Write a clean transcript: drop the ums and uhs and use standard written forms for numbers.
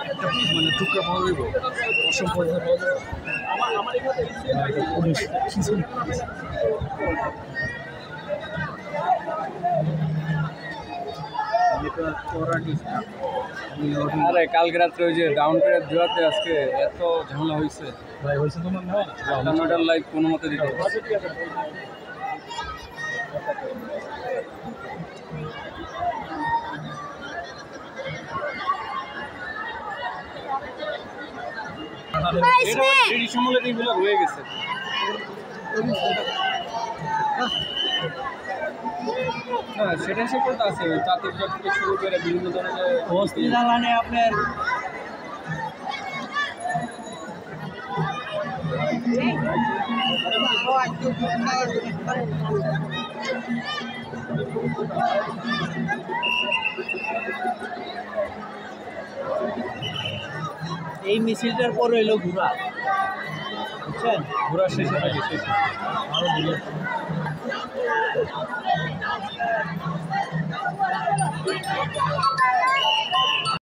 একটা মানে টুকরা পাওয়া যাবে অসম্ভব পাওয়া যাবে পুলিশ আরে কালকে রাত্রে ওই যে ডাউন করে দেওয়াতে আজকে এত ঝামেলা হয়েছে ভাই হয়েছে তোমার না টমেটোর লাইক কোনো মতে দিতে সময় এগুলো হয়ে গেছে হ্যাঁ সেটা সে করতে আছে চাতির জট থেকে শুরু করে বিভিন্ন ধরনের অস্থির জ্বালানি আপনার এই মিছিলটার পর হইলো ঘোরা বুঝছেন ঘোরা শেষে থাকে শেষে আরো দূরে Thank you.